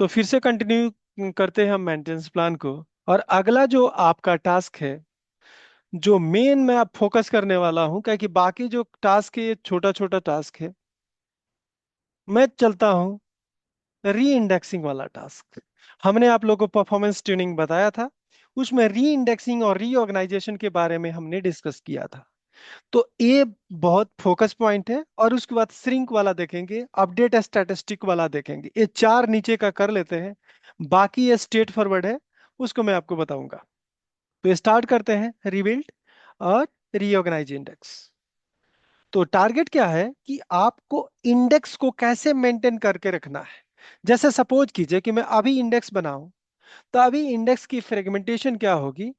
तो फिर से कंटिन्यू करते हैं हम मेंटेनेंस प्लान को। और अगला जो आपका टास्क है, जो मेन मैं अब फोकस करने वाला हूं, क्या कि बाकी जो टास्क है ये छोटा छोटा टास्क है। मैं चलता हूं री इंडेक्सिंग वाला टास्क। हमने आप लोगों को परफॉर्मेंस ट्यूनिंग बताया था, उसमें री इंडेक्सिंग और रीऑर्गेनाइजेशन के बारे में हमने डिस्कस किया था। तो ये बहुत फोकस पॉइंट है। और उसके बाद श्रिंक वाला देखेंगे, अपडेट स्टैटिस्टिक वाला देखेंगे। ये चार नीचे का कर लेते हैं, बाकी ये स्ट्रेट फॉरवर्ड है, उसको मैं आपको बताऊंगा। तो स्टार्ट करते हैं रिबिल्ड और रीऑर्गेनाइज इंडेक्स। तो टारगेट क्या है कि आपको इंडेक्स को कैसे मेंटेन करके रखना है। जैसे सपोज कीजिए कि मैं अभी इंडेक्स बनाऊं, तो अभी इंडेक्स की फ्रेगमेंटेशन क्या होगी।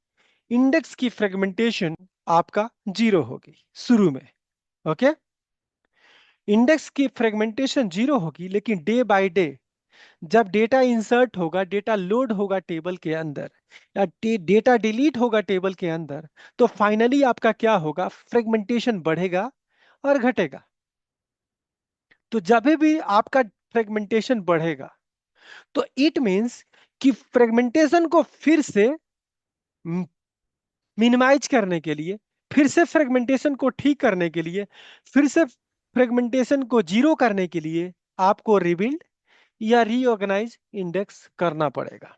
इंडेक्स की फ्रेगमेंटेशन आपका जीरो होगी शुरू में। ओके, इंडेक्स की फ्रेगमेंटेशन जीरो होगी, लेकिन डे बाय डे जब डेटा इंसर्ट होगा, डेटा लोड होगा टेबल के अंदर, या डेटा डिलीट होगा टेबल के अंदर, तो फाइनली आपका क्या होगा, फ्रेगमेंटेशन बढ़ेगा और घटेगा। तो जब भी आपका फ्रेगमेंटेशन बढ़ेगा, तो इट मींस कि फ्रेगमेंटेशन को फिर से मिनिमाइज करने के लिए, फिर से फ्रेगमेंटेशन को ठीक करने के लिए, फिर से फ्रेगमेंटेशन को जीरो करने के लिए आपको रिबिल्ड या रीऑर्गेनाइज इंडेक्स करना पड़ेगा।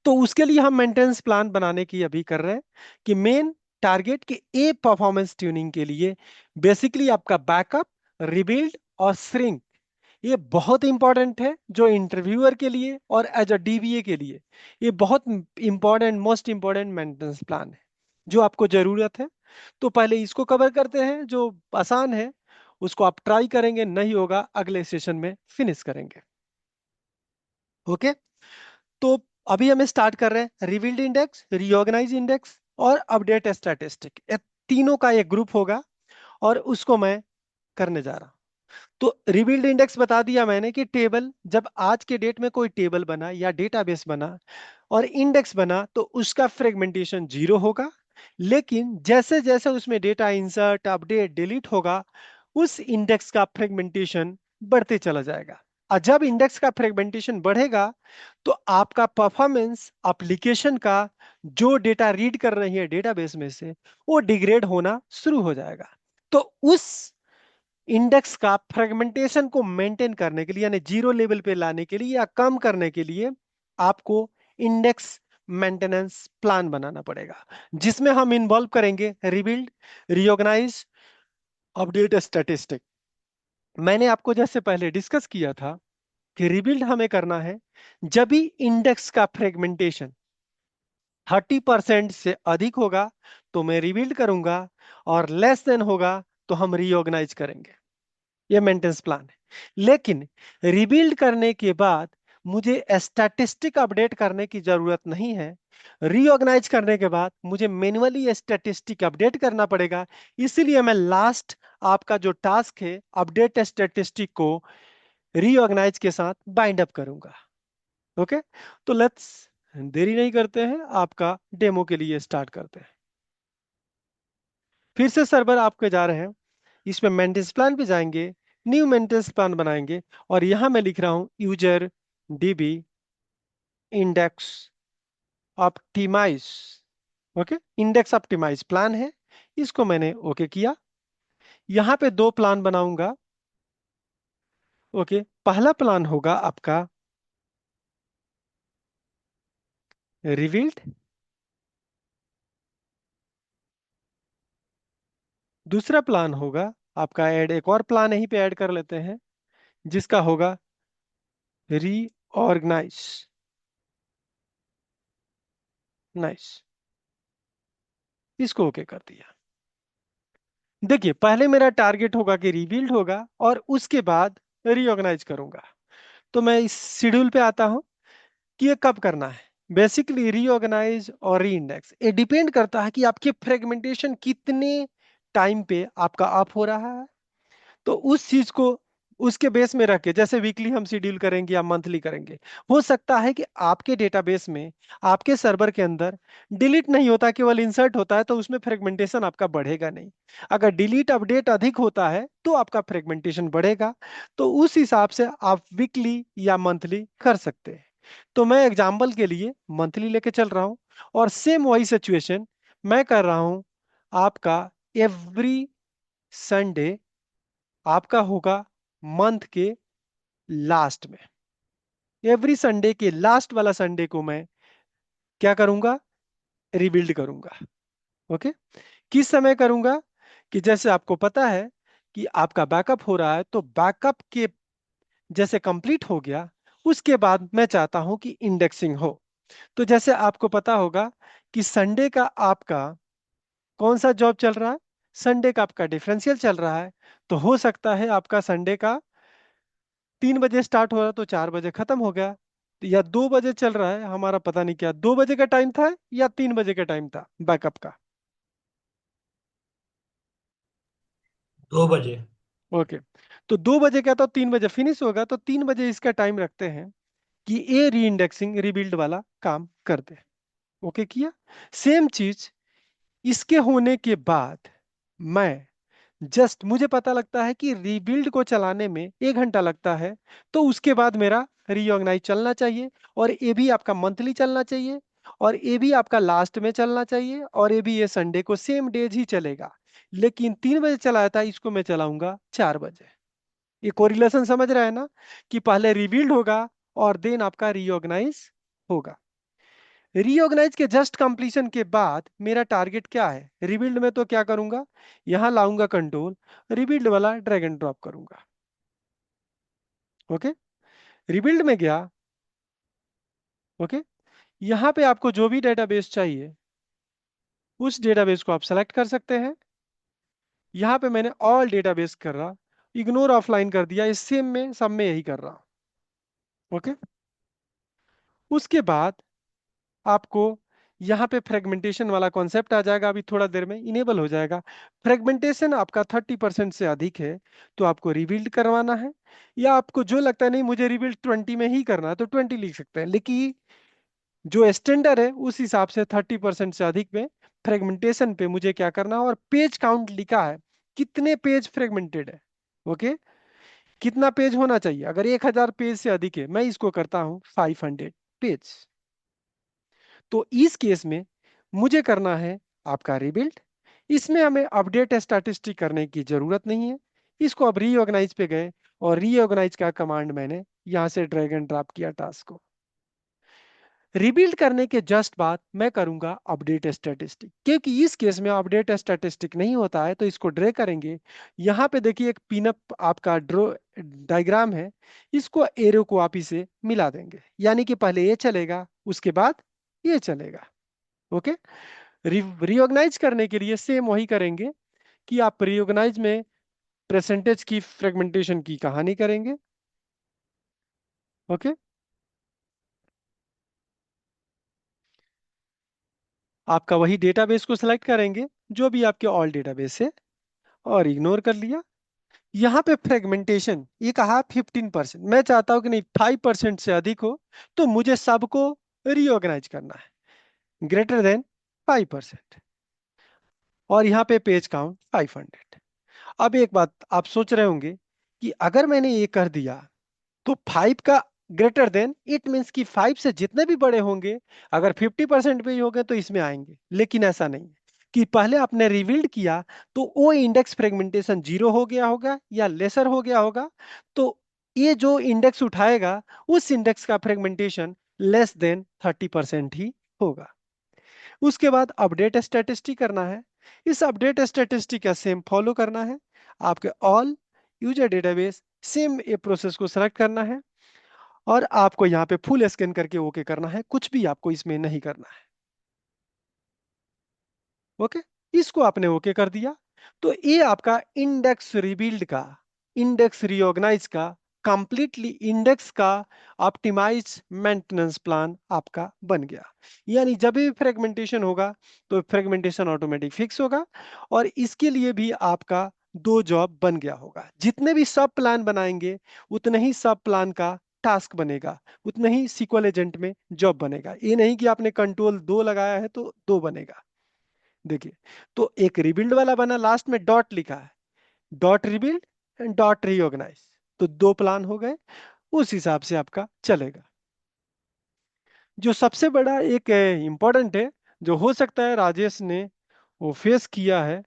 तो उसके लिए हम मेंटेनेंस प्लान बनाने की अभी कर रहे हैं कि मेन टारगेट के ए परफॉर्मेंस ट्यूनिंग के लिए बेसिकली आपका बैकअप, रिबिल्ड और श्रिंक, ये बहुत इंपॉर्टेंट है जो इंटरव्यूअर के लिए और एज अ डीबीए के लिए। ये बहुत important, most important maintenance plan है जो आपको जरूरत है। तो पहले इसको कवर करते हैं, जो आसान है उसको आप ट्राई करेंगे, नहीं होगा अगले सेशन में फिनिश करेंगे। ओके, तो अभी हमें स्टार्ट कर रहे हैं रिवील्ड इंडेक्स, रीऑर्गेनाइज इंडेक्स और अपडेट स्टैटिस्टिक। ये तीनों का एक ग्रुप होगा और उसको मैं करने जा रहा हूं। तो रिबिल्ड इंडेक्स बता दिया मैंने कि टेबल, जब आज के डेट में कोई टेबल बना या डेटाबेस बना और इंडेक्स बना, तो उसका फ्रेगमेंटेशन जीरो होगा। लेकिन जैसे जैसे उसमें डेटा इंसर्ट, अपडेट, डिलीट होगा, उस इंडेक्स का फ्रेगमेंटेशन बढ़ते चला जाएगा। और जब इंडेक्स का फ्रेगमेंटेशन बढ़ेगा, तो आपका परफॉर्मेंस एप्लीकेशन का, जो डेटा रीड कर रही है डेटाबेस में से, वो डिग्रेड होना शुरू हो जाएगा। तो उस इंडेक्स का फ्रेगमेंटेशन को मेंटेन करने के लिए, यानी जीरो लेवल पे लाने के लिए या कम करने के लिए, आपको इंडेक्स मेंटेनेंस प्लान बनाना पड़ेगा, जिसमें हम इन्वॉल्व करेंगे रिबिल्ड, रिऑर्गेनाइज, अपडेट स्टैटिस्टिक। मैंने आपको जैसे पहले डिस्कस किया था कि रिबिल्ड हमें करना है जब भी इंडेक्स का फ्रेगमेंटेशन 30% से अधिक होगा, तो मैं रिबिल्ड करूंगा, और लेस देन होगा तो हम रीऑर्गेनाइज करेंगे। ये मेंटेनेंस प्लान है। लेकिन रिबिल्ड करने के बाद मुझे स्टैटिस्टिक अपडेट करने की जरूरत नहीं है। रीऑर्गेनाइज करने के बाद मुझे मैन्युअली स्टैटिस्टिक अपडेट करना पड़ेगा। इसीलिए मैं लास्ट आपका जो टास्क है, अपडेट स्टैटिस्टिक को रीऑर्गेनाइज के साथ बाइंड अप करूंगा। ओके, तो लेट्स देरी नहीं करते हैं, आपका डेमो के लिए स्टार्ट करते हैं। फिर से सर्वर आपके जा रहे हैं, इसमें मेंटेनेंस प्लान पे जाएंगे, न्यू मेंटेनेंस प्लान बनाएंगे, और यहां मैं लिख रहा हूं user DB index optimise. Okay, index optimise plan है, इसको मैंने ओके किया। यहां पे दो प्लान बनाऊंगा। ओके, पहला प्लान होगा आपका रिवील्ड, दूसरा प्लान होगा आपका ऐड, एक और प्लान यहीं पे ऐड कर लेते हैं जिसका होगा रीऑर्गेनाइज। नाइस, इसको ओके कर दिया। देखिए, पहले मेरा टारगेट होगा कि रीबिल्ड होगा और उसके बाद रीऑर्गेनाइज करूंगा। तो मैं इस शेड्यूल पे आता हूं कि ये कब करना है। बेसिकली रीऑर्गेनाइज और री इंडेक्स, ये डिपेंड करता है कि आपके फ्रेगमेंटेशन कितने टाइम पे आपका अप हो रहा है। तो उस चीज को उसके बेस में रख के, जैसे वीकली हम शेड्यूल करेंगे या मंथली करेंगे, हो सकता है कि आपके डेटाबेस में, आपके सर्वर के अंदर डिलीट नहीं होता, केवल इंसर्ट होता है, तो उसमें फ्रेगमेंटेशन आपका बढ़ेगा नहीं। अगर डिलीट अपडेट अधिक होता है तो आपका फ्रेगमेंटेशन बढ़ेगा। तो उस हिसाब से आप वीकली या मंथली कर सकते हैं। तो मैं एग्जाम्पल के लिए मंथली लेके चल रहा हूं, और सेम वही सिचुएशन मैं कर रहा हूं आपका एवरी संडे। आपका होगा मंथ के लास्ट में। एवरी संडे के लास्ट वाला संडे को मैं क्या करूंगा, रिबिल्ड करूंगा। ओके। किस समय करूंगा, कि जैसे आपको पता है कि आपका बैकअप हो रहा है, तो बैकअप के जैसे कंप्लीट हो गया, उसके बाद मैं चाहता हूं कि इंडेक्सिंग हो। तो जैसे आपको पता होगा कि संडे का आपका कौन सा जॉब चल रहा है, संडे का आपका डिफरेंशियल चल रहा है। तो हो सकता है आपका संडे का 3 बजे स्टार्ट हो रहा तो 4 बजे खत्म हो गया, या 2 बजे चल रहा है हमारा, पता नहीं क्या 2 बजे का टाइम था या 3 बजे का टाइम था बैकअप का। 2 बजे। ओके। तो 2 बजे का तो 3 बजे फिनिश होगा, तो 3 बजे इसका टाइम रखते हैं कि ये री इंडेक्सिंग रिबिल्ड वाला काम कर दे। ओके किया। सेम चीज इसके होने के बाद मैं जस्ट, मुझे पता लगता है कि रीबिल्ड को चलाने में 1 घंटा लगता है, तो उसके बाद मेरा रीऑर्गेनाइज चलना चाहिए, और ये भी आपका मंथली चलना चाहिए, और ये भी आपका लास्ट में चलना चाहिए, और ये भी ये संडे को सेम डेज ही चलेगा। लेकिन 3 बजे चलाया था, इसको मैं चलाऊंगा 4 बजे। ये कोरिलेशन समझ रहा है ना, कि पहले रीबिल्ड होगा और देन आपका रीऑर्गेनाइज होगा। रीऑर्गेनाइज के जस्ट कंप्लीशन के बाद मेरा टारगेट क्या है, रिबिल्ड में तो क्या करूंगा, यहां लाऊंगा कंट्रोल, रिबिल्ड वाला ड्रैग एंड ड्रॉप करूंगा। ओके। रिबिल्ड में गया। ओके। यहां पे आपको जो भी डेटाबेस चाहिए उस डेटाबेस को आप सेलेक्ट कर सकते हैं। यहां पे मैंने ऑल डेटाबेस कर रहा, इग्नोर ऑफलाइन कर दिया, इस सेम में सब में यही कर रहा। ओके। उसके बाद आपको यहाँ पे फ्रेगमेंटेशन वाला कॉन्सेप्ट आ जाएगा, अभी थोड़ा देर में इनेबल हो जाएगा। फ्रेगमेंटेशन आपका 30% से अधिक है तो आपको रिबिल्ड करवाना है, या आपको जो लगता है नहीं मुझे रिबिल्ड 20 में ही करना है तो 20 लिख सकते हैं, लेकिन जो स्टैंडर्ड है उस हिसाब से 30% से अधिक में फ्रेगमेंटेशन पे मुझे क्या करना है, और पेज काउंट लिखा है कितने पेज फ्रेगमेंटेड है। ओके। कितना पेज होना चाहिए, अगर 1000 पेज से अधिक है मैं इसको करता हूं 500 पेज। तो इस केस में मुझे करना है आपका रिबिल्ड। इसमें हमें अपडेट स्टैटिस्टिक करने की जरूरत नहीं है। इसको अब रीऑर्गेनाइज पे गए, और रीऑर्गेनाइज का कमांड मैंने यहां से ड्रैग एंड ड्रॉप किया टास्क को। रिबिल्ड करने के जस्ट बाद मैं करूंगा अपडेट स्टैटिस्टिक, क्योंकि इस केस में अपडेट स्टैटिस्टिक नहीं होता है, तो इसको ड्रैग करेंगे। यहां पे देखिए एक पिनअप आपका ड्रो डायग्राम है, इसको एरो को आप इसे मिला देंगे, यानी कि पहले ये चलेगा उसके बाद ये चलेगा। ओके। रिऑर्गेनाइज करने के लिए सेम वही करेंगे कि आप रिऑर्गेनाइज में परसेंटेज की फ्रेगमेंटेशन की कहानी करेंगे। ओके। आपका वही डेटाबेस को सिलेक्ट करेंगे जो भी आपके ऑल डेटाबेस है, और इग्नोर कर लिया। यहाँ पे फ्रेगमेंटेशन ये कहा 15%, मैं चाहता हूं कि नहीं 5% से अधिक हो, तो मुझे सबको रीऑर्गेनाइज करना है ग्रेटर देन 5%, और यहाँ पे पेज काउंट 500। अब एक बात आप सोच रहे होंगे कि अगर मैंने ये कर दिया तो 5 का ग्रेटर देन, इट मीन्स कि 5 से जितने भी बड़े होंगे, अगर 50% पे ही होंगे तो इसमें आएंगे, लेकिन ऐसा नहीं है। कि पहले आपने रिवील्ड किया तो वो इंडेक्स फ्रेगमेंटेशन 0 हो गया होगा या लेसर हो गया होगा, तो ये जो इंडेक्स उठाएगा उस इंडेक्स का फ्रेगमेंटेशन लेस देन 30% ही होगा। उसके बाद अपडेट स्टैटिस्टिक करना है। इस अपडेट स्टैटिस्टिक का सेम फॉलो करना है। आपके ऑल यूजर डेटाबेस सेम ये प्रोसेस को सेलेक्ट करना है, और आपको यहाँ पे फुल स्कैन करके ओके करना है, कुछ भी आपको इसमें नहीं करना है। ओके। इसको आपने ओके कर दिया, तो ये आपका इंडेक्स रिबिल्ड का, इंडेक्स रिऑर्गेनाइज का, कंप्लीटली इंडेक्स का ऑप्टिमाइज मेंटेनेंस प्लान आपका बन गया। यानी जब भी फ्रेगमेंटेशन होगा तो फ्रेगमेंटेशन ऑटोमेटिक फिक्स होगा, और इसके लिए भी आपका दो जॉब बन गया होगा। जितने भी सब प्लान बनाएंगे उतने ही सब प्लान का टास्क बनेगा, उतने ही सीक्वल एजेंट में जॉब बनेगा। ये नहीं कि आपने कंट्रोल दो लगाया है तो दो बनेगा। देखिए, तो एक रिबिल्ड वाला बना, लास्ट में डॉट लिखा है, dot rebuild and dot reorganise, तो दो प्लान हो गए। उस हिसाब से आपका चलेगा। जो सबसे बड़ा एक इम्पोर्टेंट है, जो हो सकता है राजेश ने वो फेस किया है,